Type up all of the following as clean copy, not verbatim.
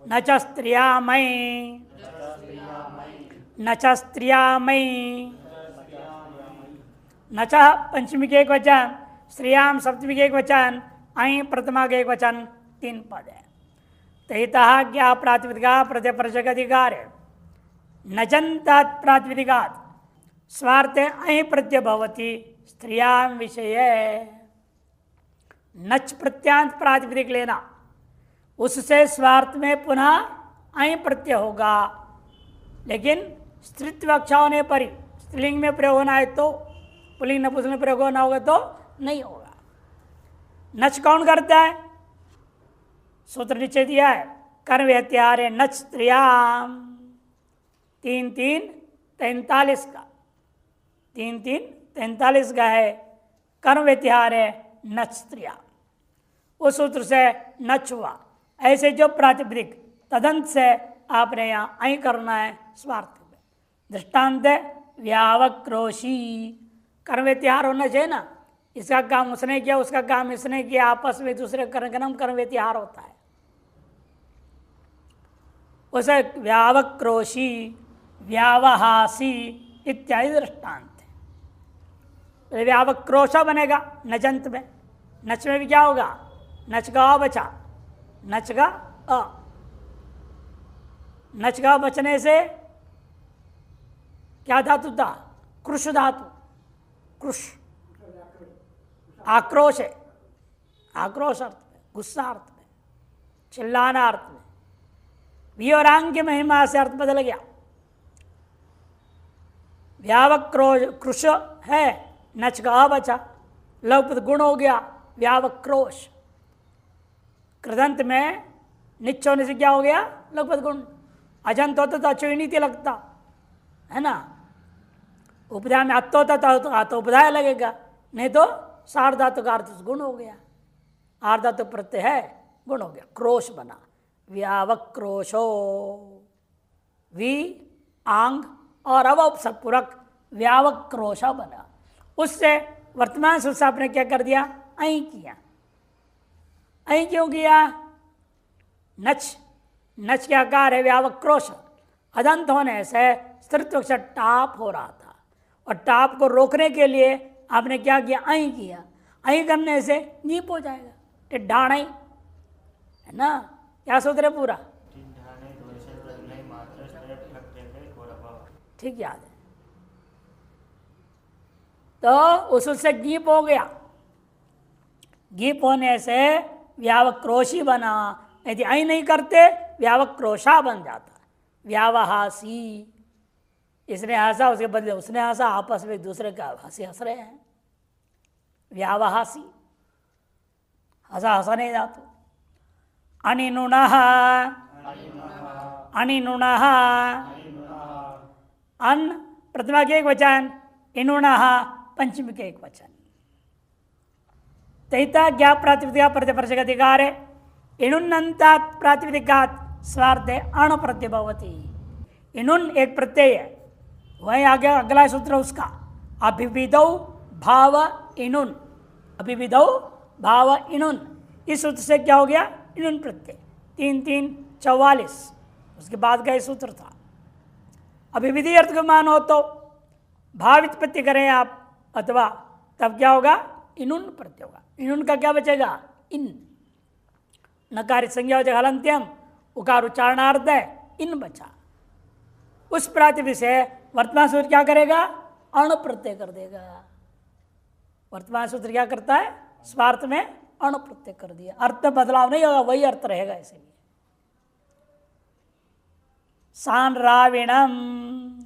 न च स्त्रियामयी न च स्त्रियामयी न च पंचमी के एक वचन, स्त्रियाम सप्तमी के एक वचन, आई प्रथमा के एक वचन, 3 पद है। तहिता क्या प्रातिपदिका प्रत्यपर्शक अधिकार है। नजंतात प्रातिपदिकात स्वार्थ अहि प्रत्यय भवति स्त्रियां विषय। नच प्रत्यांत प्रातिपदिक लेना, उससे स्वार्थ में पुनः अहि प्रत्यय होगा, लेकिन स्त्रीत्व अक्षा होने पर ही, स्त्रीलिंग में प्रयोग होना है तो, पुल्लिंग नपुंसक में प्रयोग होना होगा तो नहीं होगा। नच कौन करता है? सूत्र नीचे दिया है, कर्म व्यतिहार है नच स्त्रियाम, 3-3 43 का, 3-3 43 का है, कर्म व्यतिहार है नच स्त्रिया, उस सूत्र से नच हुआ। ऐसे जो प्रातिपदिक तदंत से आपने यहाँ आई करना है स्वार्थ में। दृष्टांत व्यावक्रोशी, कर्म व्यतिहार होना चाहिए ना, इसका काम उसने किया, उसका काम इसने किया, आपस में दूसरे कर्म का नाम कर्म व्यतिहार होता है। उसे व्यावक्रोशी, व्यावहासी इत्यादि दृष्टांत है। व्यावक्रोशा बनेगा नजंत में, नच में भी क्या होगा? नच का अ बचा, नच का अ, नच का बचने से क्या धातु था? कृष धातु, कृष आक्रोश है, आक्रोश अर्थ में, गुस्सा अर्थ में, चिल्लाना अर्थ में, वी और आंग की महिमा से अर्थ बदल गया। व्यावक्रोश कृष है, नच का अ बचा, लघुपद गुण हो गया व्यावक्रोश। कृदंत में निच होने से क्या हो गया? लघुपद गुण। अजंत होता तो अचो ही नहीं लगता है ना, उपधा में अत्त होता तो उपधाय लगेगा, नहीं तो सार्धातु का अर्थ गुण हो गया, आर्धातु प्रत्यय है गुण हो गया, क्रोश बना व्यावक्रोशो। वी आंग और अवपसपूरक व्यावक्रोशा बना। उससे वर्तमान सूत्र आपने क्या कर दिया? ऐ किया। ऐ क्यों किया? नच, नच के आकार है व्यावक्रोश, अदंत होने से स्त्रीत्व से टाप हो रहा था, और टाप को रोकने के लिए आपने क्या किया? ऐ किया। ऐ करने से नीप हो जाएगा, टिड्ढाण है ना। क्या सूत्र है पूरा? ठीक याद है। तो उससे गीप हो गया, गीप होने से व्यावक्रोशी बना, यदि ऐ नहीं करते व्यावक्रोशा बन जाता। व्यावहासी, इसने हंसा उसके बदले उसने हंसा, आपस में एक दूसरे का हंसी हंस रहे हैं। व्यावहासी, हंसा हंसा नहीं जाता। अनिनुणः, अनिनुणः, अन प्रथमा के एक वचन, इनुणः पंचमी के एक वचन। तहिता ज्ञा प्रातिपदिका प्रत्यपर्शक अधिकार है। इनुन्नंतात प्रातिपदिकात स्वार्थे अण प्रत्यय भवति। इनुन एक प्रत्यय है, वही आगे अगला सूत्र उसका, अभिविदौ भाव इनुन, अभिविदौ भाव इनुन, इस सूत्र से क्या हो गया? इनुन प्रत्यय। 3-3 44, उसके बाद का सूत्र था। अभिविधि अर्थ का मान हो तो भाव उत्पत्ति करें आप, अथवा तब क्या होगा? इनुन प्रत्यय होगा। इनुन का क्या बचेगा? इन। नकार संज्ञा हो जाएगा हलंत्यम, उकार उच्चारणार्थ है, इन बचा। उस प्रातिपदिक से वर्तमान सूत्र क्या करेगा? अण प्रत्यय कर देगा। वर्तमान सूत्र क्या करता है? स्वार्थ में अण प्रत्यय कर दिया, अर्थ में बदलाव नहीं होगा, वही अर्थ रहेगा। इसलिए सांराविणम,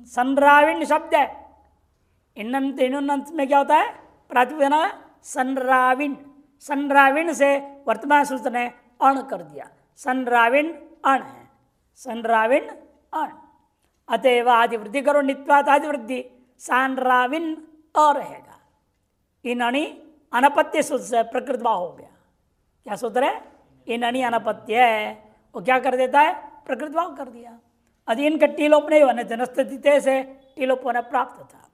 संराविण शब्द है, इन्नंत इनुन्नंत में क्या होता है? प्रातिपदिक संराविण। संराविण से वर्तमान सूत्र ने अण कर दिया, संराविण अण है, संराविण अण। अतएव आदिवृद्धि करो, नित्वात आदिवृद्धि, सांराविण अ रहेगा। इन अणि अनपत्य सूत्र से प्रकृत भाव हो गया। क्या सूत्र है? इन अणि अनपत्य है, वो क्या कर देता है? प्रकृत भाव कर दिया। अधीन का टीलोप नहीं होने थे, नस्तिते से टीलोप होना प्राप्त था।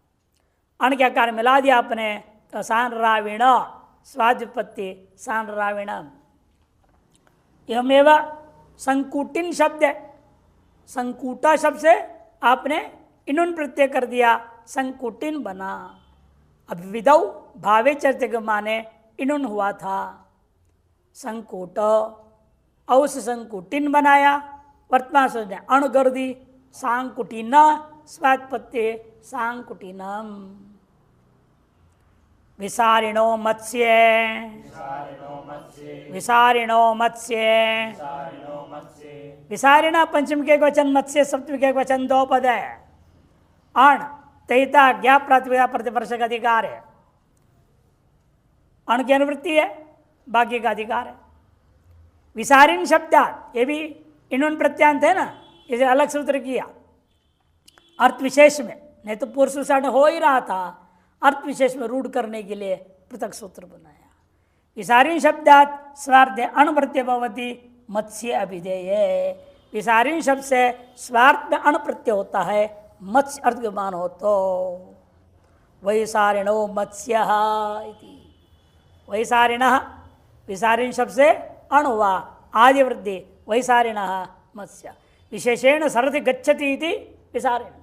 अण के आकार मिला दिया आपने, तो सांराविण स्वाद्युत्पत्ति सांराविणम। एवमेव संकुटिन शब्द है, संकुटा शब्द से आपने इनुन प्रत्यय कर दिया, संकुटिन बना। अब विदौ भावे चर्चे के माने इनुन हुआ था, संकुट औस संकुटिन बनाया, वर्तमान सोचने अण कर दी, सांकुटिन स्वात्पत्ति सांकुटिनम। विसारिणो मत्स्य, विसारिणो मत्स्य, विसारिणा पंचम के वचन, मत्स्य सप्तमी के वचन, दो पद है। अण तैता ज्ञा प्रातिपदिका प्रतिवर्ष का अधिकार है, अण की अनुवृत्ति है, बाकी का अधिकार है। विसारिण शब्दात, ये भी इन्होंने प्रत्यांत है ना, इसे अलग सूत्र किया अर्थ विशेष में, नहीं तो पूर्व विसारण हो ही रहा था, अर्थ विशेष में रूढ़ करने के लिए पृथक सूत्र बनाया। विसारिण शब्दात स्वार्थ अण प्रत्यय भवति मत्स्य अभिधेय। विसारिण शब्द से स्वार्थ में अण प्रत्यय होता है, मत्स्य अर्थ के मान हो तो वैसारिणो मत्स्य इति। वैसारिण, विसारिण शब्द से अण हुआ, आदि वृद्धि, वैसारिण मत्स्य। विशेषेण सरति गच्छति इति विसारिण।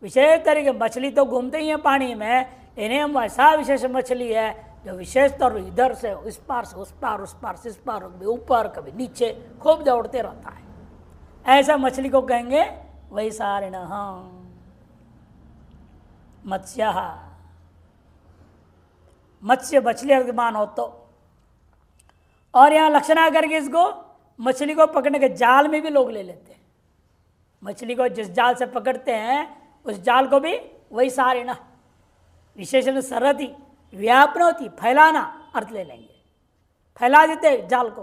विशेष तरीके मछली तो घूमते ही हैं पानी में, इन्हें ऐसा विशेष मछली है जो विशेष तौर इधर से इस पार से उस पार, उस पार से इस पार, कभी ऊपर कभी नीचे खूब दौड़ते रहता है, ऐसा मछली को कहेंगे वैसारिण मत्स्य। मत्स्य मछली अर्गमान हो तो, और यहाँ लक्षणा करके इसको मछली को पकड़ने के जाल में भी लोग ले लेते हैं। मछली को जिस जाल से पकड़ते हैं उस जाल को भी वैसारिण, विशेषण सरति व्यापन होती, फैलाना अर्थ ले लेंगे, फैला देते जाल को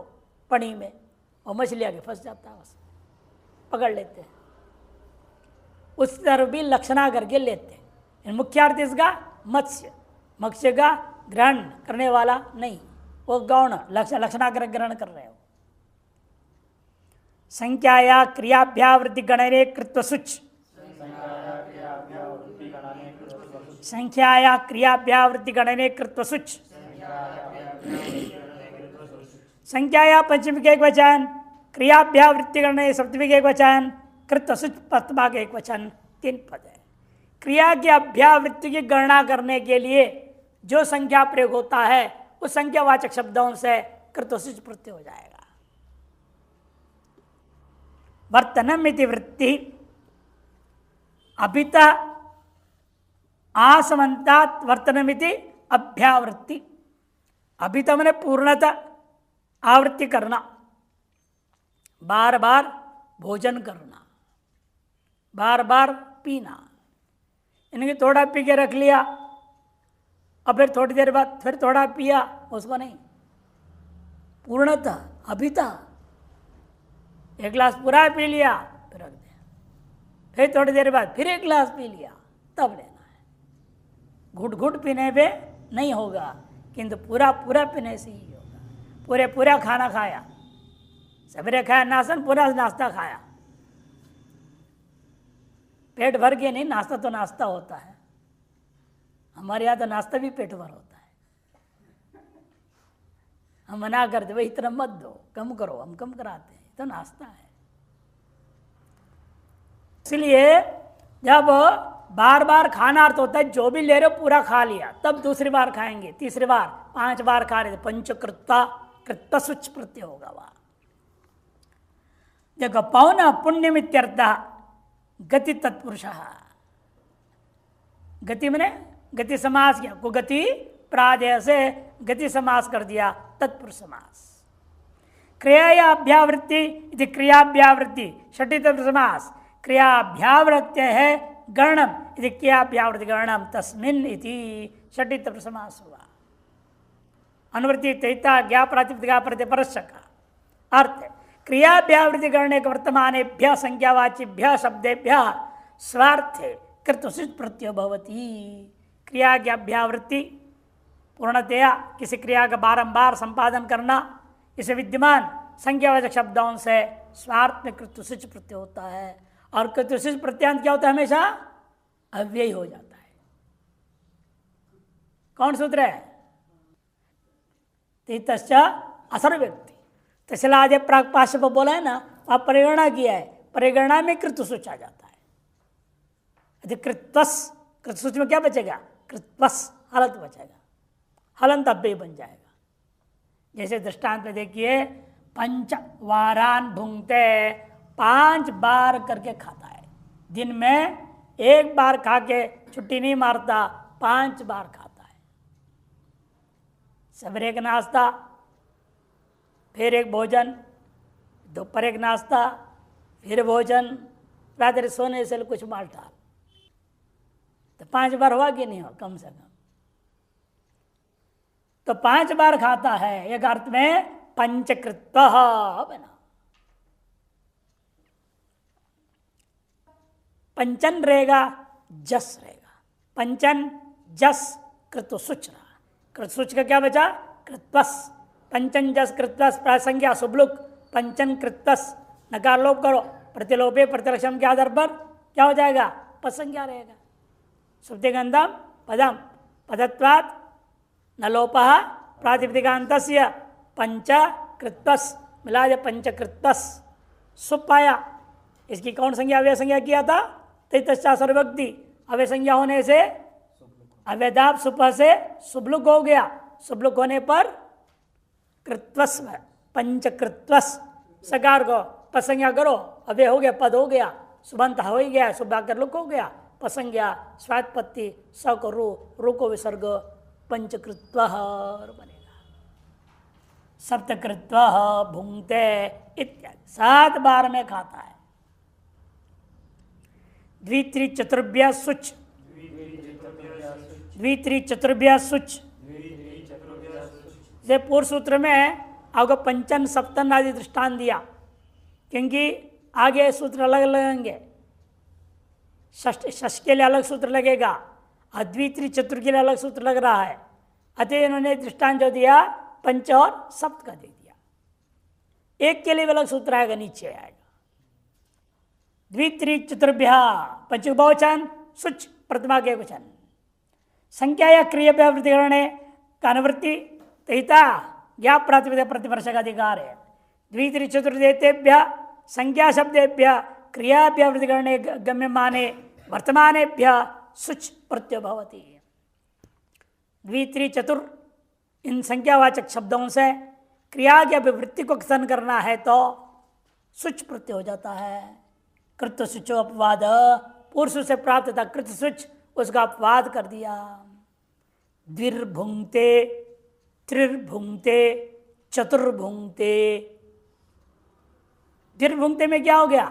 पानी में और मछली आगे फंस जाता है, बस पकड़ लेते हैं। उस तरफ भी लक्षणा करके लेते हैं। मुख्य अर्थ इसका मत्स्य, मत्स्य का ग्रहण करने वाला नहीं, वो गौण लक्षणा कर ग्रहण कर रहे हो। संख्याया क्रियाभ्यावृत्ति गणने कृत्व सुच, संख्याया क्रियाभ्यावृत्ति गणने कृत्व सुच। संख्याया पंचमी के एक वचन, क्रियाभ्यावृत्ति गणने सप्तमी के एक वचन, कृत्व सुच प्रथमा के एक वचन, 3 पद है। क्रिया की अभ्यावृत्ति की गणना करने के लिए जो संख्या प्रयोग होता है उस संख्यावाचक शब्दों से कृत्व सुच प्रत्यय हो जाएगा। वर्तनम इति वृत्ति अभिता आसमंतात वर्तनमिति अभ्यावृत्ति। अभिता मैंने पूर्णता, आवृत्ति करना, बार बार भोजन करना, बार बार पीना। इनके थोड़ा पी के रख लिया, अब फिर थोड़ी देर बाद फिर थोड़ा पिया, उसको नहीं, पूर्णता अभिता। एक गिलास पूरा पी लिया फिर रख दिया, फिर थोड़ी देर बाद फिर एक गिलास पी लिया, तब लेना है। घुट घुट पीने पे नहीं होगा, किंतु पूरा पूरा पीने से ही होगा। पूरा खाना खाया, सवेरे खाया नाश्ता, पूरा नाश्ता खाया, पेट भर के नहीं, नाश्ता तो नाश्ता होता है। हमारे यहाँ तो नाश्ता भी पेट भर होता है। हम मना करते भाई इतना मत दो, कम करो, हम कम कराते हैं, तो नाश्ता है। इसलिए जब बार बार खाना अर्थ होता है जो भी ले रहे हो पूरा खा लिया, तब दूसरी बार खाएंगे, तीसरी बार, 5 बार खा रहे थे, पंचकृत्ता कृत्ता सुच प्रत्यय होगा वहां। देखो पौन पुण्यमित्यर्थ गति तत्पुरुष। गति मैंने गति समास किया, को गति प्रादेय से गति समास कर दिया, तत्पुरुष समास। क्रिया अभ्यावृत्ति इति क्रियाभ्यावृत्ति षठी तत्पुरुष समास। क्रियाभ्यावृत्य है गणम इति क्रियाभ्यावृत्ति गणम तस्मिन् इति षठी तत्पुरुष समास हुआ। अनुवृत्ति तैता ज्ञा प्रातिपदिका प्रतिपरस्य का अर्थ है क्रियाभ्यावृत्ति गणने के वर्तमानेभ्यः संज्ञावाचिभ्यः शब्देभ्यः स्वार्थे कृतसुच प्रत्यय भवति। क्रिया की अभ्यावृत्ति पूर्णतया किसी क्रिया का बारंबार संपादन करना, इसे विद्यमान संज्ञावाचक शब्दों से स्वार्थ में कृतसुच प्रत्यय होता है। और कृतसुच प्रत्यांत क्या होता है? हमेशा अव्ययी हो जाता है। कौन सूत्र है? तीतश्च असर व्यक्ति, तसलादे प्राक पाश पर बोला है ना, वहां परिगणना किया है, परिगणना में कृत सूच आ जाता है। यदि कृत्वस, कृत सूच में क्या बचेगा? कृत्वस हलंत बचेगा, हलंत अव्यय बन जाएगा। जैसे दृष्टांत में देखिए, 5 वारान भुंगते, 5 बार करके खाता है। दिन में 1 बार खा के छुट्टी नहीं मारता, 5 बार खाता है। सवेरे एक नाश्ता, फिर एक भोजन, दोपहर एक नाश्ता, फिर भोजन, रात्रि सोने से कुछ मालटाल, तो 5 बार हुआ कि नहीं हुआ? कम से कम तो 5 बार खाता है, एक अर्थ में पंचकृत्व बना। पंचन रहेगा, जस रहेगा, पंचन जस कृत सुच रहा। कृत सुच का क्या बचा? कृत्वस। पंचन जस कृत्वस प्रासंज्ञा शुभलुक, पंचन कृत्वस, नकार लोप करो, प्रतिलोपे प्रतिलक्षण के आधार पर क्या हो जाएगा? पसंज्ञा रहेगा। शुद्धि गंधम पदम, पदत्वात् न लोपः प्रातिपदिकान्तस्य पंच कृत्वस, मिला दे पंचकृत्वस। सुप पाया, इसकी कौन संज्ञा अव्यय संज्ञा किया था? तैतश्चासर्वक्ति, अव्यय संज्ञा होने से अव्यदाप सुप से सुबलुक हो गया, सुबलुक होने पर कृत्वस, पंचकृत्वस, सकार को पसंज्ञा करो, अव्यय हो गया, पद हो गया, सुबंत हो ही गया, सुबाकर लुक हो गया, पसंज्ञा स्वात्पत्ति, स को रू को विसर्ग, पंचकृत्व बनेगा। सप्तकृत्व भुंगते इत्यादि 7 बार में खाता है। द्वित्रि चतुर्भ्य सुच, द्वित्रि चतुर्भ्य सुच, जैसे पूर्व सूत्र में आपको पंचन सप्तन आदि दृष्टान दिया, क्योंकि आगे सूत्र अलग लगेंगे। षष्ठ के लिए अलग सूत्र लगेगा, अद्वितीय चतुर के लिए अलग सूत्र लग रहा है। अतः इन्होंने दृष्टांत जो दिया पंच और सप्त का दे दिया, एक के लिए अलग सूत्र आएगा, नीचे आएगा। द्वित्रि चतुर्भ्य पंच बहुवचन, सुच प्रथमा के वचन, संख्या या क्रिया वृत्तिकरण का अनुवृत्ति तहिता ज्ञाप प्रातिपदिक प्रतिवर्ष का अधिकार है। द्वित्रि चतुर्देतेभ्य संख्या शब्देभ्य क्रियाभ्य वृत्तिकरणे गम्यमाने वर्तमानेभ्य सुच प्रत्यय भवति। द्वित्रि चतुर इन संख्यावाचक शब्दों से क्रिया की अभिवृत्ति को कथन करना है तो सुच प्रत्यय हो जाता है। कृत सुचो अपवाद, पुरुष से प्राप्त था कृत सुच, उसका अपवाद कर दिया। द्विर्भुंगते, त्रिर्भुंगते, चतुर्भुंगते। द्विर्भुंगते में क्या हो गया?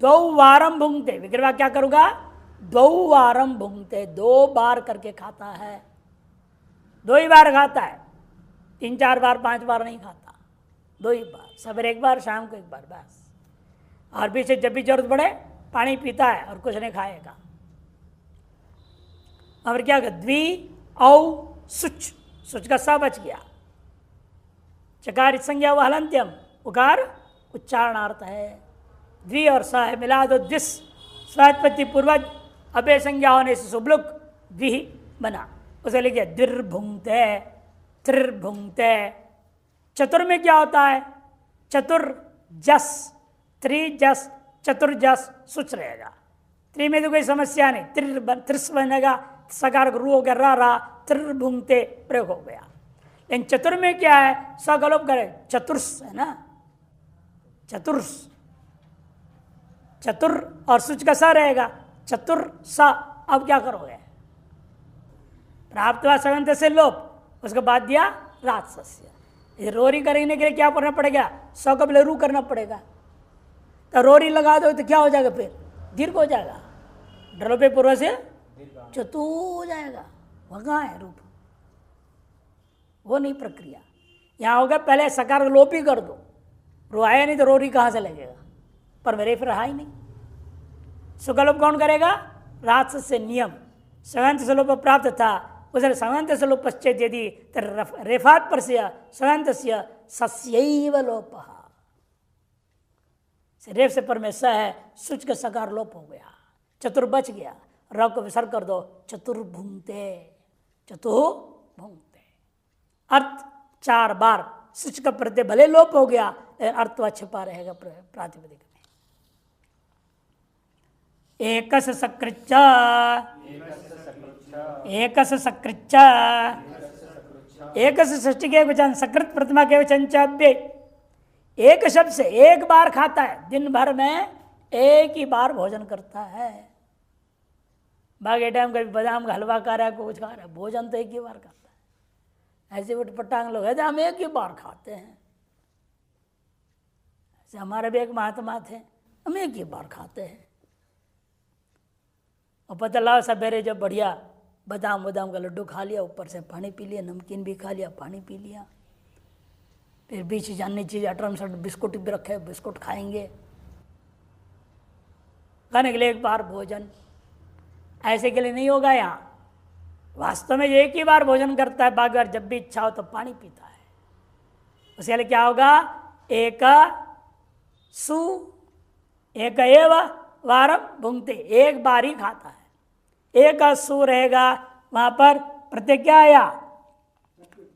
2 वारम भुंगते, विग्रह क्या करूंगा? 2 वारम भुंगते, 2 बार करके खाता है। 2 ही बार खाता है, 3-4 बार 5 बार नहीं खाता, 2 ही बार, सवेरे 1 बार, शाम को 1 बार बस। और भी से जब भी जरूरत पड़े पानी पीता है और कुछ नहीं खाएगा। और क्या कर? द्वि औ सुच, सुच का सा बच गया। चकार संज्ञा व हलंत्यम, उकार उच्चारणार्थ है। द्वि और स है, मिला दो द्विस, स्वात्पत्ति पूर्वज अभय संज्ञा होने से सुबलुक द्वि बना, उसे लिखिए द्विर्भुंगते, त्रिर्भुंगते। चतुर में क्या होता है? चतुर जस, त्रिजस, चतुर्जस सुच रहेगा। त्रि में तो कोई समस्या नहीं, त्रिस बनेगा, सकार रू हो गया, रा त्रिर्भुंगते प्रयोग हो गया। लेकिन चतुर में क्या है? स का लोप करे, चतुर्स है ना, चतुर्स, चतुर और सुच का सा रहेगा, चतुर सा। अब क्या करोगे? प्राप्त हुआ सगंत से लोप, उसके बाद दिया राजस्य। रोरी करने के लिए क्या करना पड़ेगा? स का पहले रू करना पड़ेगा, तो रोरी लगा दो तो क्या हो जाएगा? फिर दीर्घ हो जाएगा, ढलोपे पूर्व से चतु हो जाएगा। वहाँ है रूप, वो नहीं प्रक्रिया। यहाँ होगा पहले सकार लोप ही कर दो, रो आया नहीं तो रोरी कहाँ से लगेगा? पर मेरे फिर रहा ही नहीं। सुगलोप कौन करेगा? राजस से नियम, सगंत से लोप प्राप्त था, उसे सगंत से लोप पश्चेत यदि रेफात पर से सगंत से सस्यैव लोपः, रेफ से पर में स है, सुच का सकार लोप हो गया, चतुर बच गया, र को विसर्ग कर दो, चतुर्भुंगते, चतुर्भुंगते। अर्थ 4 बार सुच का प्रत्यय भले लोप हो गया, अर्थ वह छिपा रहेगा प्रातिपदिक में। एकस सकृच्च, एकस सकृच्च, एकस षष्ठी के वचन, सकृत प्रथमा के वचन च, एक शब्द से एक बार खाता है, दिन भर में एक ही बार भोजन करता है। बाकी टाइम कभी बादाम का हलवा खा रहा है, कुछ खा रहा है, भोजन तो एक ही बार करता है। ऐसे उठपटांग लोग हैं, हम एक ही बार खाते हैं। ऐसे हमारे भी एक महात्मा थे, हम एक ही बार खाते हैं। और पता लगा सवेरे जब बढ़िया बादाम का लड्डू खा लिया, ऊपर से पानी पी लिया, नमकीन भी खा लिया, पानी पी लिया, फिर बीच जाननी चीज़ अटरम सट बिस्कुट भी रखे, बिस्कुट खाएंगे, खाने के लिए एक बार भोजन। ऐसे के लिए नहीं होगा यहाँ। वास्तव में एक ही बार भोजन करता है, बाकी बार जब भी इच्छा हो तो पानी पीता है। उसके लिए क्या होगा? एक सु एक एव वारम भुंगते, एक बार ही खाता है। एक सु रहेगा, वहां पर प्रत्यय क्या आया?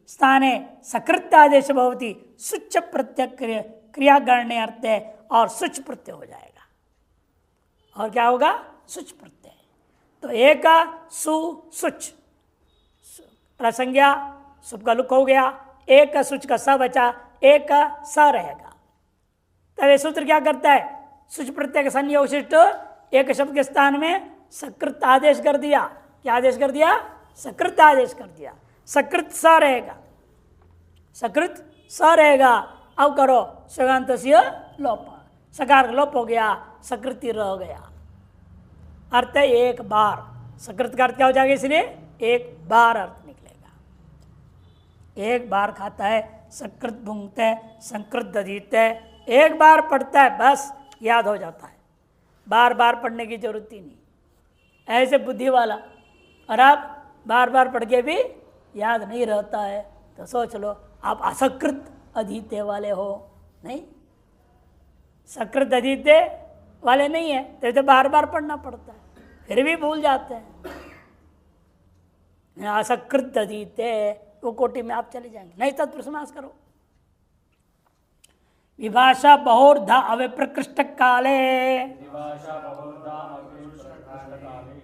स्थाने सकृत आदेश भवती, सुच प्रत्यय क्रिया गणने अर्थ है, और सुच प्रत्यय हो जाएगा। और क्या होगा? सुच प्रत्यय। तो एक सु सुच प्रसंज्ञा, सुप का लुक हो गया, एक का सुच का स बचा, एक का स रहेगा। तब ये सूत्र क्या करता है? सुच प्रत्यय का संज्ञा विशिष्ट एक शब्द के स्थान में सकृत आदेश कर दिया। क्या आदेश कर दिया? सकृत आदेश कर दिया। सकृत स रहेगा, सकृत स रहेगा। अब करो सगांत लोप, सकार लोप हो गया, सकृति रह गया। अर्थ है एक बार। सकृत का अर्थ क्या हो जाएगा? इसलिए एक बार अर्थ निकलेगा। एक बार खाता है, सकृत भुंगते है, संकृत दधीते है, एक बार पढ़ता है, बस याद हो जाता है, बार बार पढ़ने की जरूरत ही नहीं। ऐसे बुद्धि वाला, और आप बार बार पढ़ के भी याद नहीं रहता है तो सोच लो आप असकृत अधीते वाले हो। नहीं, सकृत अधीते वाले नहीं है तो बार बार पढ़ना पड़ता है, फिर भी भूल जाते हैं। असकृत अधीते वो कोटि में आप चले जाएंगे। नहीं तत्पुरुष समास करो। विभाषा बहुर्धा अविप्रकृष्ट काले,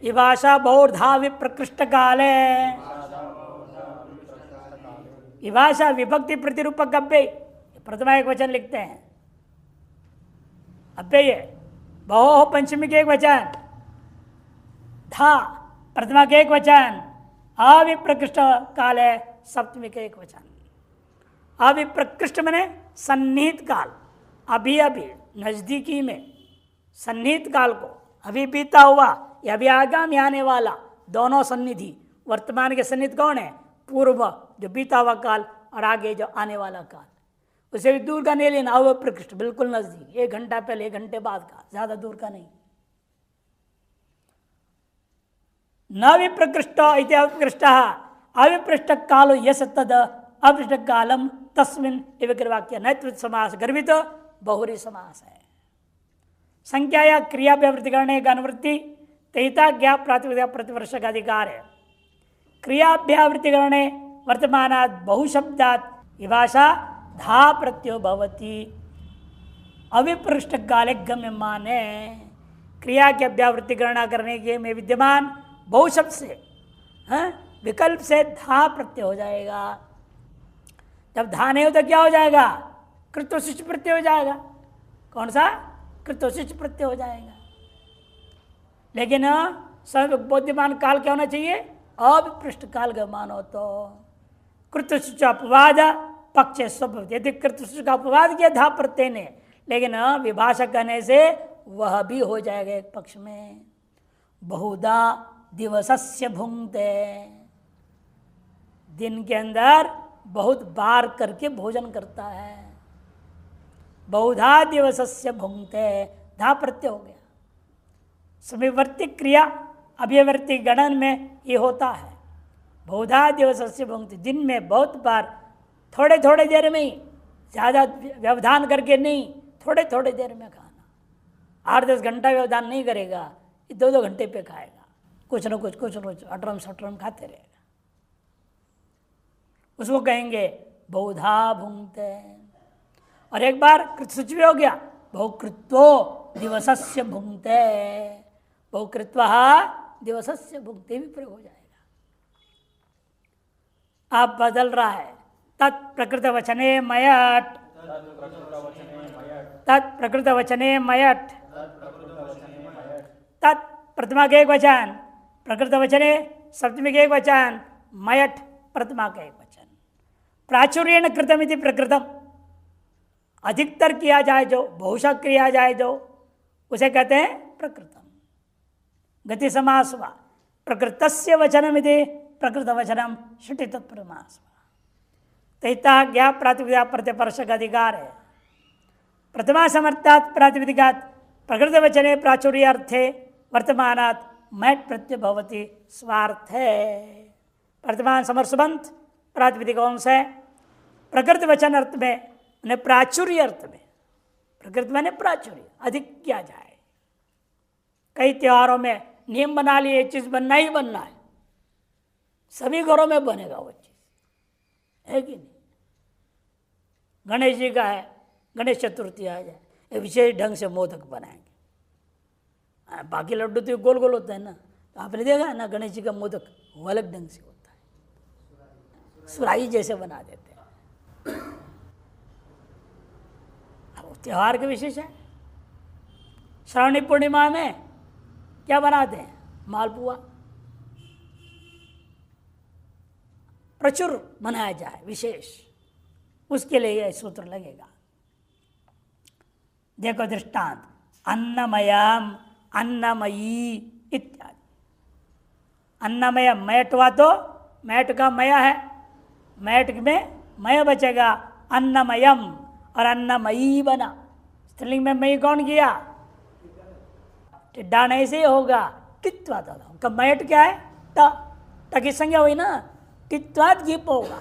विभाषा बहुर्धा विप्रकृष्ट काले, विभाषा विभक्ति प्रतिरूपक अव्यय, प्रथमा एक वचन लिखते हैं अव्यय, बहु पंचमी के एक वचन, था प्रथमा के एक वचन, अविप्रकृष्ट काल है सप्तमी के एक वचन। अविप्रकृष्ट मैंने सन्निहित काल, अभी अभी नजदीकी में सन्निहित काल को, अभी बीता हुआ या अभी आगामी आने वाला, दोनों सन्निधि। वर्तमान के सन्निहित कौन है? पूर्व जो बीता हुआ काल, और आगे जो आने वाला काल। उसे भी दूर का नहीं लेना, अविप्रकृष्ट बिल्कुल नजदीक, 1 घंटा पहले 1 घंटे बाद का, ज्यादा दूर का नहीं। न विप्रकृष्ट इति अविप्रकृष्ट, अविपृष्ट कालो यस तद अविपृष्ट कालम तस्मिन् वाक्य नैत्वित समास गर्भित बहुरी समास है। संख्या या क्रिया व्यावृत्ति करने का अनुवृत्ति तहिता ज्ञा प्रातिपदिक प्रतिवर्ष का अधिकार है। क्रियाभ्यावृत्ति करने वर्तमानात् बहुशब्दात् विभाषा धा प्रत्यो भवति, अविपृष्ट काले गम्य माने। क्रिया की अभ्यावृत्ति गणना करने के में विद्यमान बहुशब्द से विकल्प से धा प्रत्यय हो जाएगा। जब धा नहीं हो तो क्या हो जाएगा? कृत्वशिष्ट प्रत्यय हो जाएगा। कौन सा? कृत्वशिष्ट प्रत्यय हो जाएगा। लेकिन सब बुद्धिमान काल क्या होना चाहिए? अविपृष्ट काल का मानो तो कृत्वशिष्ट अपवाद पक्ष स्वभाव। यदि कृत्वशिष्ट का अपवाद किया धा प्रत्यय ने, लेकिन विभाषा कहने से वह भी हो जाएगा एक पक्ष में। बहुधा दिवसस्य भुंक्ते, दिन के अंदर बहुत बार करके भोजन करता है। बहुधा दिवसस्य भुंक्ते, धा प्रत्यय हो गया। समीवर्ती क्रिया अभिवर्ती गणन में ये होता है। बहुधा दिवसस्य भुंक्ते, दिन में बहुत बार, थोड़े थोड़े देर में ही, ज़्यादा व्यवधान करके नहीं, थोड़े थोड़े देर में खाना। 8-10 घंटा व्यवधान नहीं करेगा, 2-2 घंटे पे खाएगा, कुछ न कुछ अटरम सटरम खाते रहेगा। उसको कहेंगे बहुधा भुंक्ते। और एक बार कृतसूच भी हो गया, बहुकृत्वो दिवसस्य भुंक्ते, बहुकृत्वः दिवसस्य भुंक्ते भी प्रयोग हो जाएगा। आप बदल रहा है, तत्प्रकृत वचने मयट, तत्प्रकृत वचने मयट, तत् प्रथमा के एक वचन, प्रकृत वचने सप्तमी के एक वचन, मयट प्रथमा का एक वचन। प्राचुर्येण कृतमिति प्रकृतम, अधिकतर किया जाए जो, बहुशः किया जाए जो, उसे कहते हैं प्रकृतम। गति समास हुआ, प्रकृतस्य वचनमिति प्रकृत वचनम श्रुति तत्परमास। तैता ज्ञा प्रातिपदिका प्रत्यपर्शक अधिकार है। प्रथमा समर्थात् प्रातिपदिकात् प्रकृत वचने प्राचुर्य अर्थे वर्तमानात् मैट प्रत्यय भवति स्वार्थे। वर्तमान समर्सबंध प्रातिपदिकों से प्रकृत वचन अर्थ में, प्राचुर्य अर्थ में, प्रकृत मैंने प्राचुर्य अधिक किया जाए। कई त्योहारों में नियम बना लिए, ये चीज बनना ही बनना है, सभी घरों में बनेगा वो चीज, है कि नहीं। गणेश जी का है, गणेश चतुर्थी आ जाए, एक विशेष ढंग से मोदक बनाएंगे। बाकी लड्डू तो गोल गोल होता है ना, तो आपने देखा है ना, गणेश जी का मोदक वो अलग ढंग से होता है, सुराही जैसे बना देते हैं। अब त्योहार के विशेष है। श्रावणी पूर्णिमा में क्या बनाते हैं, मालपुआ प्रचुर बनाया जाए विशेष, उसके लिए यह सूत्र लगेगा। देखो दृष्टांत, अन्नमयम, अन्नमयी इत्यादि। अन्नमय मैट हुआ तो मैट का मया है, मैट में मय बचेगा, अन्नमयम, और अन्नमयी बना। स्त्रीलिंग में मई कौन किया, टिड्डा नहीं से होगा, टित्वा था। मैट क्या है, ट की संज्ञा हुई ना, टित्वात गीप होगा।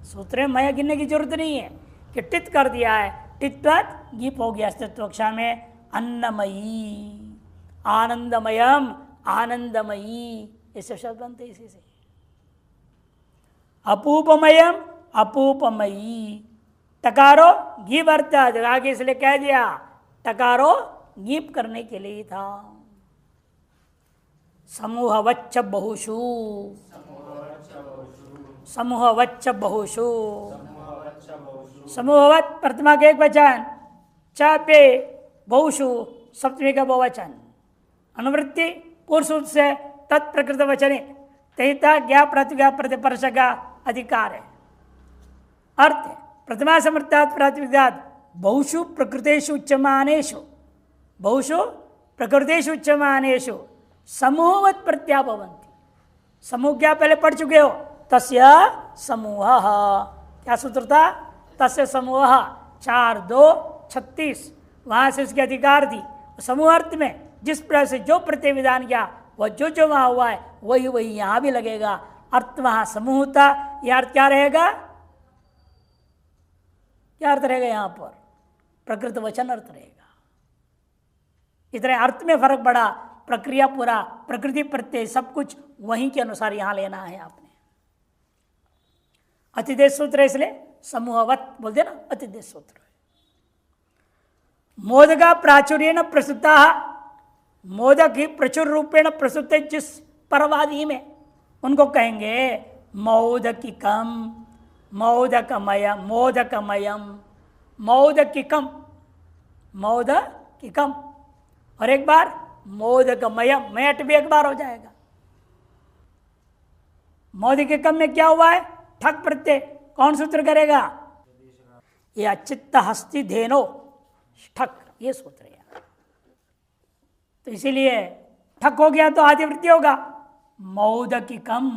सूत्र में मय गिनने की जरूरत नहीं है कि टित कर दिया है, टित्वात गीप हो गया अस्तित्व कक्षा में। अन्नमयी, आनंदमयम, आनंदमयी, ऐसे शब्द बनते इसी से। अपूपमयम, अपूपमयी, टकारो गीप अर्थ आगे इसलिए कह दिया, टकारो गीप करने के लिए था। समूहवच्च बहुषु, समूहवच्च बहुषु, समूहवत प्रथमा के एक वचन, च पे बहुषु सप्तमी का बहुवचन। अनुवृत्ति पूर्व सूत्र से तत्प्रकृत वचने तहिता ज्ञा प्रतिज्ञा प्रतिपर्श का अधिकार है। अर्थ प्रथमा समर्थात् प्रातिपदिकात् बहुषु प्रकृतेषु उच्यमानेषु, बहुषु प्रकृतेषु उच्यमानेषु समूहवत् प्रत्याभवन्ति। समूह क्या पहले पढ़ चुके हो, तस्य समूह, क्या सूत्र था, तस्य समूह, 4 2 36, वहां से उसके अधिकार दी। समूह अर्थ में जिस प्रकार से जो प्रत्यय विधान किया वह जो वहां हुआ है वही वही यहां भी लगेगा। अर्थ वहां समूह था, यह अर्थ क्या रहेगा, क्या अर्थ रहेगा यहां पर, प्रकृत वचन अर्थ रहेगा। इतने अर्थ में फर्क पड़ा, प्रक्रिया पूरा, प्रकृति प्रत्यय सब कुछ वहीं के अनुसार यहां लेना है आपने। अतिदेश सूत्र इसलिए समूहवत बोल देना, अतिदेश सूत्र। मोदका प्राचुर्येण प्रस्तुता, मोदक ही प्रचुर रूपेण प्रस्तुत जिस परवादी में, उनको कहेंगे मौदकिकम, मौदकमयम, मोदकमयम, मौदकिकम, मौदकिकम। और एक बार मोदकमयम, मैट भी एक बार हो जाएगा। मोदकिकम में क्या हुआ है, ठक प्रत्यय, कौन सूत्र करेगा, ये अचित्त हस्ति धेनो ठक, ये सूत्र है। तो इसीलिए ठक हो गया तो आदिवृत्ति होगा मौदकिकम,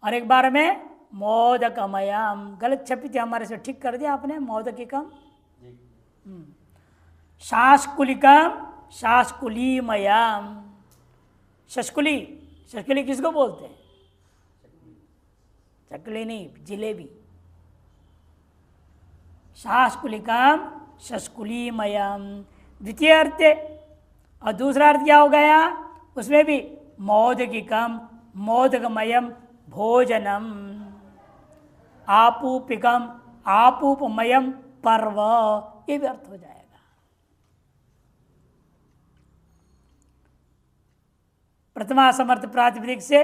और एक बार में मोदकमयम। गलत छपी थी हमारे से, ठीक कर दिया आपने, मोदकिकम। शास्कुलिकम, शास्कुलीमयम, शस्कुली, शस्कुली किसको बोलते हैं, चकली नहीं, जिलेबी। शास्कुलिकम, शस्कुलीमयम, द्वितीय अर्थ। और दूसरा अर्थ क्या हो गया, उसमें भी मोदकिकम, मोदकमयम भोजनम। आपूपिकम आपूपमयम पर्व, ये भी अर्थ हो जाएगा। प्रथमा समर्थ प्रातिपदिक से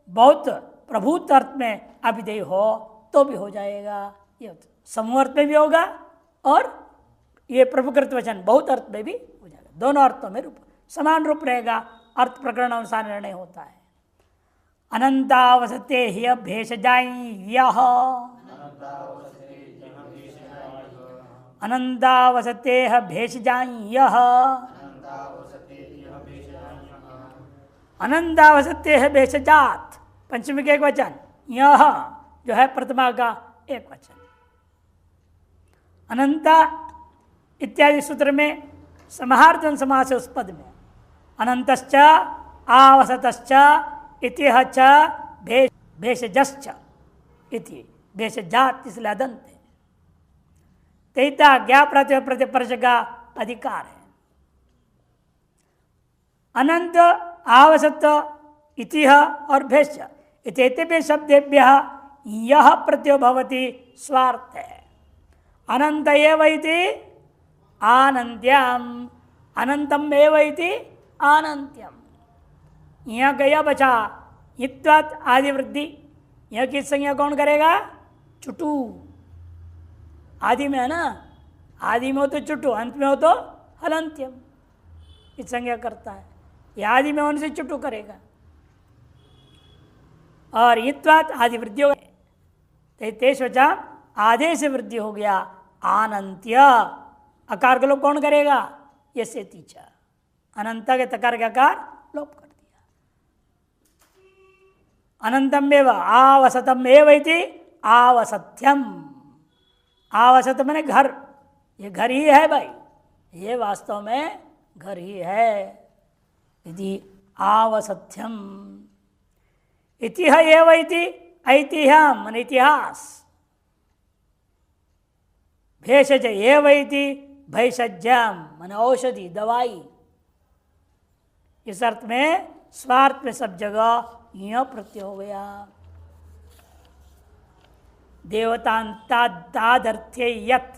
बहुत प्रभुत अर्थ में अभिधेय हो तो भी हो जाएगा। ये समूह अर्थ में भी होगा और ये प्रभुकृत वचन बहुत अर्थ में भी हो जाएगा। दोनों अर्थों में रूप समान रूप रहेगा, अर्थ प्रकरण अनुसार निर्णय होता है। अनंतावसते हि भेषजाय्यः, अनंतावसते भेषजाय्यः, अनंतावसते भेषजात पंचमी का एक वचन, यह जो है प्रथमा का एक वचन। अनंता इत्यादि सूत्र में समाहार्जन समास है उस पद में। अनंतश्च आवसतश्च इतिह च भेषजश्च इति भेषजात, इसलिए अदंत है। तैता ज्ञा प्रतिपर्श का अधिकार है। अनंत आवसत इतिह और भेष इत्येतेभ्य शब्देभ्यः यह प्रत्ययो भवति स्वार्थ है। अनंत एव इति आनंत्यम, अनंतम एव इति आनंत्यम। यहाँ गया बचा इत्वत आदि वृद्धि, यह किस संज्ञा कौन करेगा? चुटू। आदि में है ना, आदि में हो तो चुटू, अंत में हो तो हलंत्यम, इस संज्ञा करता है। यह आदि में होने से चुटू करेगा। और इत्वात आदि वृद्धि हो गया, तेज वचा आधे से वृद्धि हो गया। आनंत्य अकार का लोप कौन करेगा? यसे तीचा, अनंत के तकार का आकार लोप कर दिया। अनंतम एव आवसतम एव इति आवसत्यम। आवसत मैंने घर, ये घर ही है भाई, ये वास्तव में घर ही है। यदि आवसत्यम इतिह एव इति ऐतिह्यम मन इतिहास, भेषज एव इति भैषज्यम मन औषधि दवाई। इस अर्थ में स्वार्थ में सब जगह यह प्रत्यय हो गया। देवतांतादर्थ्ये यत्,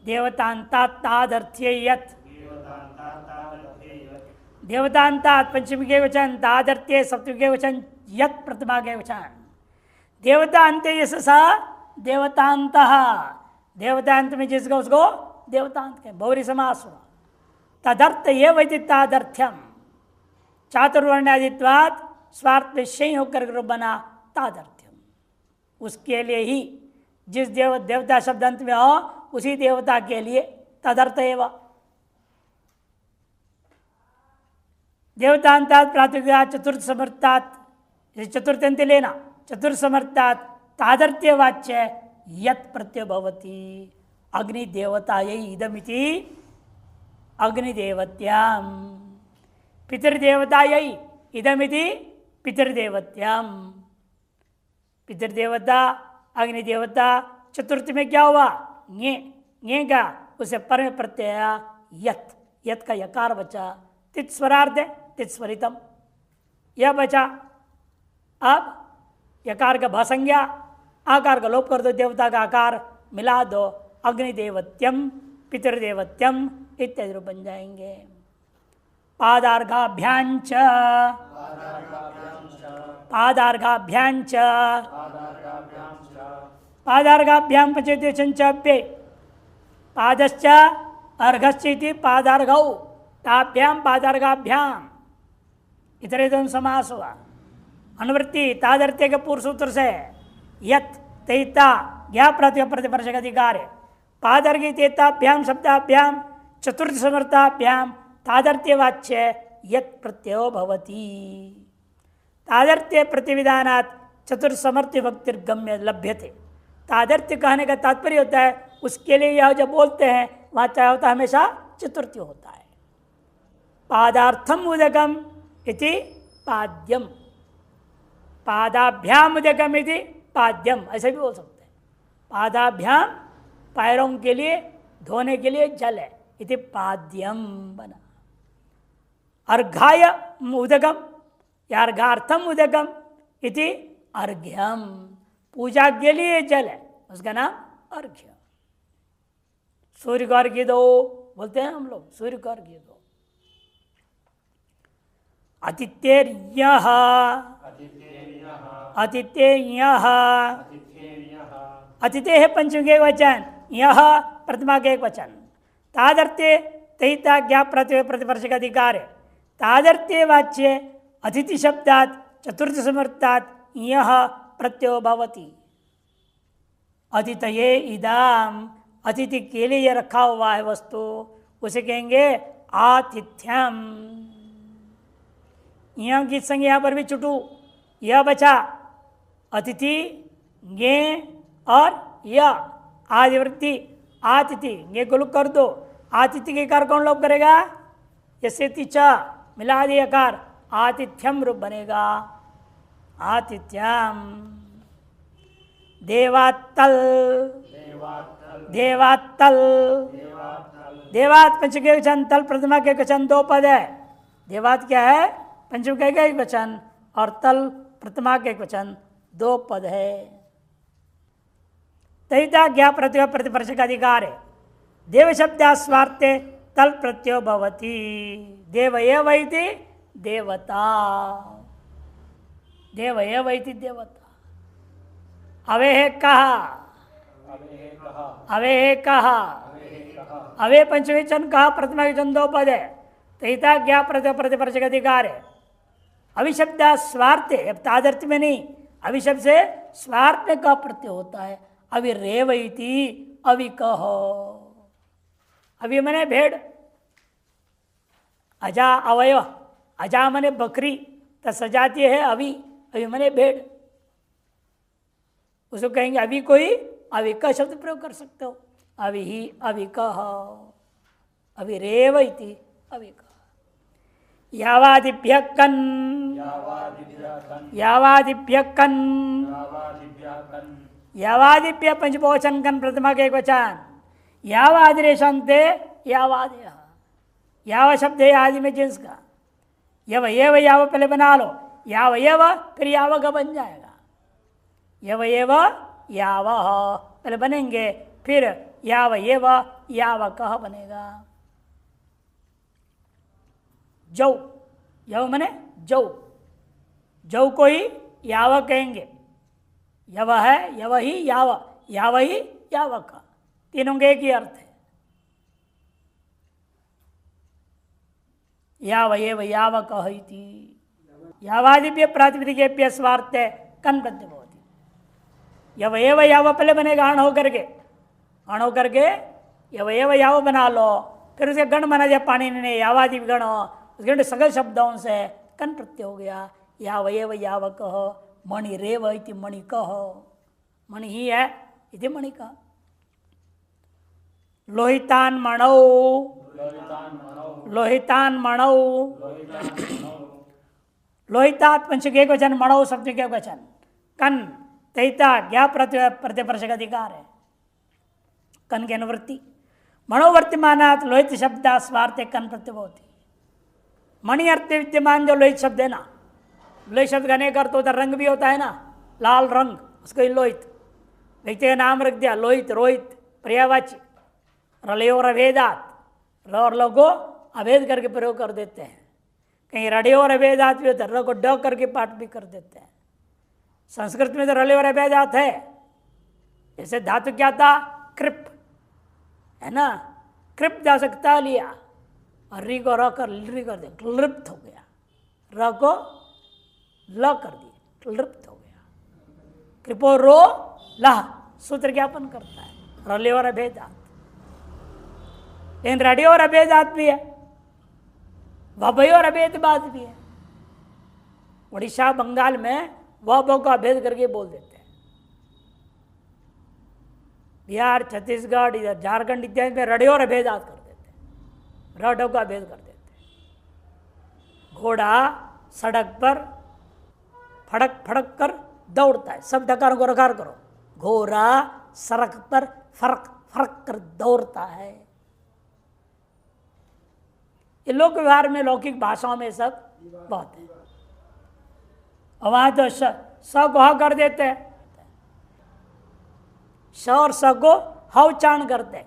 देवतांतादर्थ्ये यत्, देवतांतात पंचमी के वचन, तादर्थ्ये सप्तमी के वचन, यत् प्रथमा के वचन। देवता अंत्य यशसा देवतांत, देवतांत में जिसका उसको देवतांत के बहुरी समास हुआ। तदर्थ ये वैदि तादर्थ्यम, चातुर्वर्ण्यादित्वात् स्वार्थ में शय होकर बना तादर्थ्यम। उसके लिए ही जिस देवता शब्द अंत में हो उसी देवता के लिए तदर्थ एवं। देवतांतात प्रातिपदिका चतुर्थ समर्थात, चतुर्थ अंत लेना, चतुर्थ समर्थात तादर्थ्य वाच्य यत् प्रत्यय भवति अग्निदेवतायै इदमिति अग्निदेवत्याम, पितृदेवतायै इदमिति पितृदेवत्याम। पितृदेवता अग्निदेवता चतुर्थ में क्या हुआ? ङे का उसे पर में प्रत्यय यत्, यत् का यकार बचा, तित स्वरार्ध है, तित स्वरितम यह बचा। अब यकार का भासंज्ञा, आकार का लोप कर दो, देवता का आकार मिला दो, अग्निदेवत्यम पितृदेवत्यम इत्यादि रूप बन जाएंगे। पादार्घाभ्यांच, पादार्घाभ्यांच, पादार्घाभ्याम पचेते संचाप्ये, पादश्च अर्घश्चेति पादार्घौ, ताभ्याम पादार्घाभ्याम, इतरे दोनों समास हुआ। अनुवृत्ति तादर्थ्य के पूर्व सूत्र से यत् तैता ज्ञा प्रतिपर्श का अधिकार है। पादर्घ तेताभ्याम शब्दाभ्याम चतुर्थ समर्थाभ्याम तादर्थ्य वाच्य यत् प्रत्ययो भवति। तादर्थ्य प्रतिविधानात् चतुर्थ समर्थ विभक्तिर्गम्य लभ्यते। तादर्थ्य कहने का तात्पर्य होता है उसके लिए यह जब बोलते हैं वहाँ चाहे होता है हमेशा चतुर्थी होता है। पादार्थम उदकम इति पाद्यम, पादाभ्याम उदकम इति पाद्यम, ऐसे भी बोल सकते हैं। पादाभ्याम पैरों के लिए धोने के लिए जल है, इति पाद्यम बना। अर्घाय उदकम या अर्घार्थम उदकम इति अर्घ्यम, पूजा के लिए जल है, उसका नाम अर्घ्य। सूर्य को अर्घ्य दो बोलते हैं हम लोग, सूर्य को अर्घ्य दो। आतिथ्येर्यः, आतिथ्येर्यः, अतिथि है पंचमी के एक वचन, यह प्रथमा के एक वचन। तादर्थे तहिता ज्ञा प्रत्यय प्रतिपर्श का अधिकार है। तादर्थे वाच्य अतिथि शब्दात चतुर्थ समर्थात यह प्रत्यय भवति। अतिथये इदाम, अतिथि के लिए यह रखा हुआ है वस्तु, उसे कहेंगे आतिथ्यम। यह गीत संग यहाँ पर भी चुटू, यह बचा अतिथि गे और यह आदिवृत्ति आतिथि, ये को लुक कर दो। आतिथ्य के कार कौन लोप करेगा? यसे च मिला दिया कार, आतिथ्यम रूप बनेगा, आतिथ्यम। देवात्तल, देवात्तल, देवात पंचम के वचन, तल प्रथमा के वचन, दो पद है। देवात क्या है? पंचम के एक वचन, और तल प्रथमा के एक वचन, दो पद है। तहिता ज्ञा प्रत्यय प्रतिपर्श का अधिकार है। देव शब्दा स्वार्थे तल प्रत्यय भवति। देव एव इति देवता, देव एव इति देवता। अवे है कहा, अवे है कहा, अवे पंचवचन कहा, प्रथमा वचन दो पद है। तहिता ज्ञा प्रत्यय प्रतिपर्श का अधिकार है। अभिशब्दा स्वार्थे, अब तादर्थ में नहीं, अभिशब्द से स्वार्थ में का प्रत्यय होता है। अभी रेवती, अभी कहो, अभी मने भेड़, अजा अवयव, अजा मने बकरी, तो सजाती है अभी, अभी मने भेड़, उसको कहेंगे अभी कोई, अभी का शब्द प्रयोग कर सकते हो। अभी ही, अभी कहो, अभी रेवती, अभी कहो। यावादिभ्य कन, यावादिभ्य कन, यावादिभ्य पंचबोचन कन प्रथमा के एक वचन। यावादिरेशंते यावादय, याव शब्द है आदि में जिन्स का। यव एव याव पहले बना लो, याव एव फिर याव का बन जाएगा। यव एव याव पहले बनेंगे, फिर याव एव याव कह बनेगा। जौ, यव मने जौ, जौ को ही याव कहेंगे। यव है, यव ही याव, याव ही याव का, तीनों के एक ही अर्थ है। याव एव याव कहती। यावादिभ्य प्रातिपदिकेभ्य स्वार्थे कन प्रत्यय भवति। यव एव याव पहले बनेगा अण होकर के, अण होकर के यव एव याव बना लो, फिर उसे गण बना दिया पाणिनि ने, यावादि गण, उसके सगल शब्दों से कन प्रत्यय हो गया। याव एव याव कह, मणि रेव इति मणि कह, मणि ही है इति मणि कह। लोहितान मणौ, लोहितान मणौ, लोहितात पंचक एक वचन, मणौ सप्तमी के वचन। कन तहिता ज्ञा प्रत्यय प्रतिपर्श का अधिकार है। कन की अनुवृत्ति, मणोवर्तिमानात् लोहित शब्द स्वार्थे कन प्रत्यय होती। मणि अर्थ विद्यमान जो लोहित शब्द है ना, लोहित शब्द का अनेक अर्थ होता है, रंग भी होता है ना, लाल रंग, उसको लोहित, व्यक्ति का नाम रख दिया लोहित, रोहित, पर्यावाची। रलयो अभेदात, र और ल को अभेद करके प्रयोग कर देते हैं। कहीं रड़े और अभेदात भी होता है, र को ड करके पाठ भी कर देते हैं। संस्कृत में तो रले और अभेदात है। जैसे धातु क्या था? कृप, है ना, कृप जा सकता लिया, और री को र कर ली कर दिया, क्लृप्त हो गया। र को ल कर दिया, क्लृप्त हो गया। कृपो रो लह, सूत्र ज्ञापन करता है, रले और अभेदात। लेकिन रड़े और अभेदात भी है, वभय और अभेद बात भी है। उड़ीसा बंगाल में वह को अभेद करके बोल देते हैं। बिहार, छत्तीसगढ़, इधर झारखंड इत्यादि में रड़े और अभेदात कर देते हैं, रडों का अभेद कर देते हैं। घोड़ा सड़क पर फड़क फड़क कर दौड़ता है, सब डकार को रकार करो। घोड़ा सड़क पर फरक फरक कर दौड़ता है। ये लोक व्यवहार में, लौकिक भाषाओं में सब बहुत है। और वहाँ तो स को ह कर देते हैं, स और स को ह उच्चारण करते,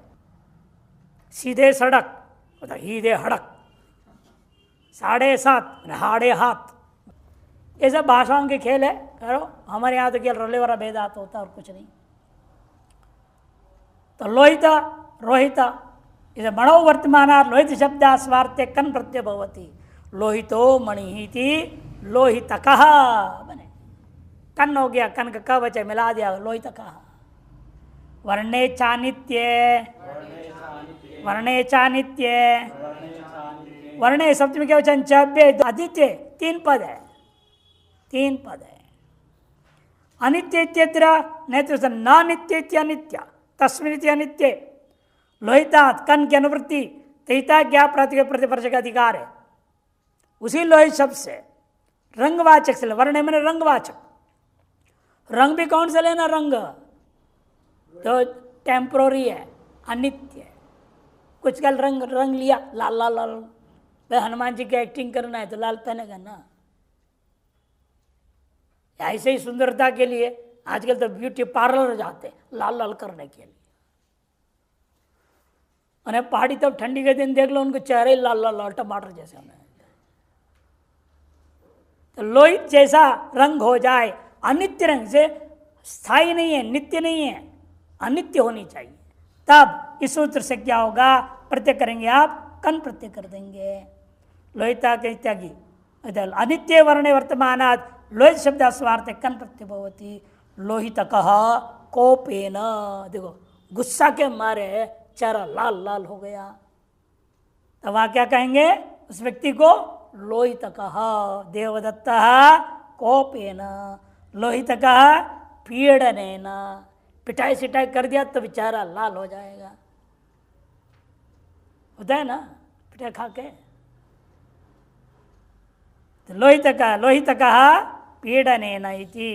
सीधे सड़क मतलब हीधे हड़क, 7:30 हाड़े हाथ, ये सब भाषाओं के खेल है। करो हमारे यहाँ तो केवल रले वाला भेदात होता और कुछ नहीं। तो लोहित रोहित इसे मणो वर्तमान लोहित शब्द स्वार्थे कन प्रत्यय भवती, लोहितो मणि लोहितकः बने, कन हो गया, कन का क बचे मिला दिया लोहितकः। वर्णे चानित्य वर्णे सप्तमी के वचन चव्य आदित्य, 3 पद है, 3 पद है। अनित्य इत्यत्र नेत्र न नित्य अनित्य तस्मिन् अनित्य, लोहितात् कन की अनुवृत्ति तैता ज्ञा प्रतिवर्ष का अधिकार है। उसी लोहित शब्द से रंगवाचक से वर्ण मैंने रंगवाचक, रंग भी कौन सा लेना, रंग तो टेम्पोररी है, अनित्य है। कुछ कल रंग रंग लिया लाल लाल लाल, भाई हनुमान जी की एक्टिंग करना है तो लाल पहनेगा ना। ऐसे ही सुंदरता के लिए आजकल तो ब्यूटी पार्लर जाते लाल लाल करने के लिए। और पहाड़ी तब ठंडी के दिन देख लो उनको चेहरे लाल लाल लाल टमाटर जैसे होने। तो लोहित जैसा रंग हो जाए, अनित्य रंग से स्थायी नहीं है, नित्य नहीं है, अनित्य होनी चाहिए। तब इस सूत्र से क्या होगा, प्रत्यय करेंगे आप, कन प्रत्यय कर देंगे। लोहिता के इत्यादि अनित्य वर्णे वर्तमानात् लोहित शब्द स्वार्थ कन प्रत्यय भवती, लोहितकः कोपेन, देखो गुस्सा के मारे चेहरा लाल लाल हो गया, तो वहां क्या कहेंगे उस व्यक्ति को, लोहितकः देवदत्तः कोपेन, लोहितकः पीड़नेन, पिटाई सिटाई कर दिया तो बेचारा लाल हो जाएगा, होता है ना पिटाई खा के। तो लोहितकः पीड़नेन इति।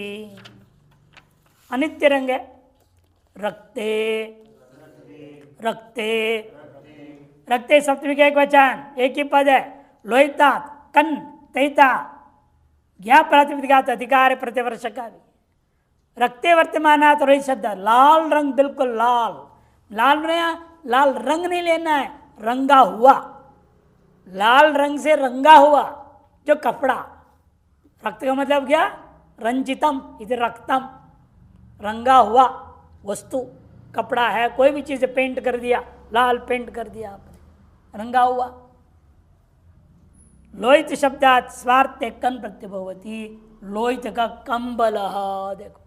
अनित्य रंग है, रक्ते रक्ते रक्ते सप्तमी का एक वचन, एक ही पद है, लोहितात कन तैता ज्ञा प्रातिपदिकात अधिकार प्रतिवर्ष का भी। रक्ते वर्तमानात रोहित शब्द, लाल रंग, बिल्कुल लाल, लाल लाल रंग नहीं लेना है, रंगा हुआ, लाल रंग से रंगा हुआ जो कपड़ा, रक्त का मतलब क्या, रंजितम इधर रक्तम, रंगा हुआ वस्तु, कपड़ा है, कोई भी चीज पेंट कर दिया, लाल पेंट कर दिया आपने, रंगा हुआ। लोहित शब्दात स्वार्थ कन प्रत्यभवती, लोहित का कंबल, देखो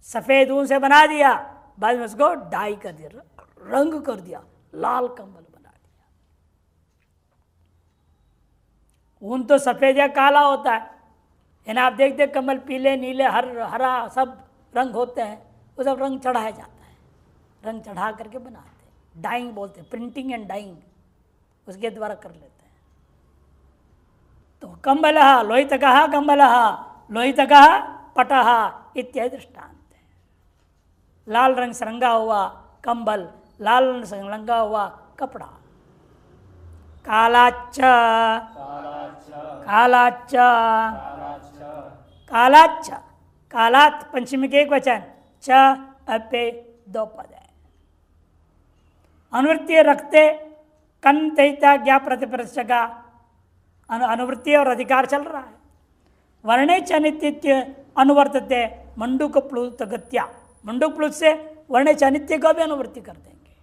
सफेद ऊन से बना दिया, बाद में उसको डाई कर दिया, रंग कर दिया, लाल कंबल बना दिया। ऊन तो सफेद या काला होता है, यानी आप देखते कमल पीले नीले हरा सब रंग होते हैं, वो सब रंग चढ़ाया जाता है, रंग चढ़ा करके बनाते हैं, डाइंग बोलते हैं, प्रिंटिंग एंड डाइंग उसके द्वारा कर लेते हैं। तो कंबल लोहितकः कंबल लोहितकः पटः इत्यादि दृष्टांत है। लाल रंग से रंगा हुआ कंबल, लाल रंग से रंगा हुआ कपड़ा। कालाच्च कालाच्च कालाच्च, कालात पंचमी के एक वचन, च अपे 2 पद है। अनुवृत्ति रखते कन तैता ज्ञा प्रतिपरश का अनुवृत्ति और अधिकार चल रहा है। वर्णे च अनित्य अनुवर्तते मंडूक प्लुत गत्या, मंडूक प्लुत से वर्णे च अनित्य को भी अनुवृत्ति कर देंगे।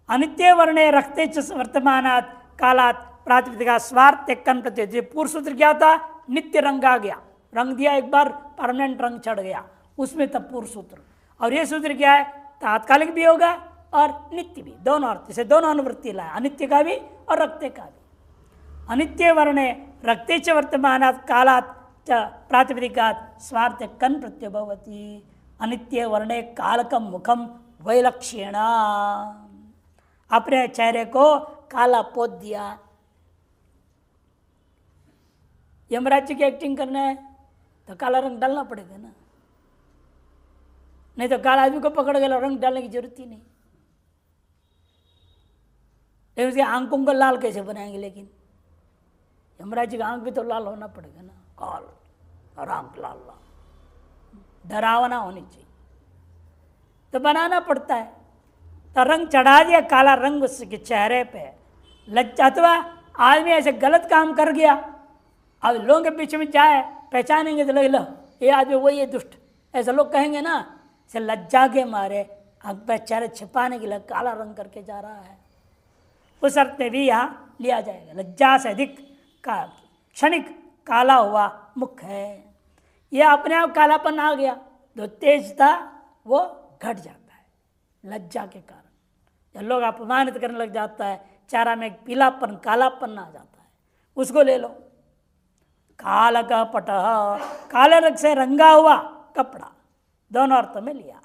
अनित्य वर्णे रखते च वर्तमानात् कालात् प्रातिपदिका स्वार्थ कन प्रत्यय। पूर्व सूत्र क्या था, नित्य रंग आ गया, रंग दिया एक बार, परमानेंट रंग चढ़ गया, उसमें तब पूर्व सूत्र। और ये सूत्र क्या है, तात्कालिक भी होगा और नित्य भी, दोनों अर्थ से दोनों अनुवृत्ति लाए, अनित्य का भी और रक्ते का भी। अनित्य वर्णे रक्ते च वर्तमानात् कालात् च प्रातिपदिकात् स्वार्थ कन प्रत्यय भवति। अनित्य वर्णे कालकम मुखम वैलक्ष्यण, अपने चेहरे को काला पोत दिया। यमराज की एक्टिंग करना है तो काला रंग डालना पड़ेगा ना, नहीं तो काला आदमी को पकड़ गया, रंग डालने की जरूरत ही नहीं। लेकिन उसकी आंखों को लाल कैसे बनाएंगे, लेकिन यमराज जी का आंख भी तो लाल होना पड़ेगा ना, काल राम लाल डरावना होनी चाहिए, तो बनाना पड़ता है। तो रंग चढ़ा दिया, काला रंग उसके चेहरे पे, लज्जा, अथवा आदमी ऐसे गलत काम कर गया, अब लोगों के बीच में जाए पहचानेंगे तो लगे लो ये आदमी वही है दुष्ट, ऐसे लोग कहेंगे ना, से लज्जा के मारे आंख पे चेहरे छिपाने के लिए काला रंग करके जा रहा है, उस अर्थ में भी यहाँ लिया जाएगा। लज्जा से अधिक का क्षणिक काला हुआ मुख है, यह अपने आप कालापन आ गया, जो तेज था वो घट जाता है लज्जा के कारण। जब लोग अपमानित करने लग जाता है, चेहरा में पीलापन कालापन आ जाता है, उसको ले लो। काल का पट, काले रंग से रंगा हुआ कपड़ा, दोनों अर्थों में लिया।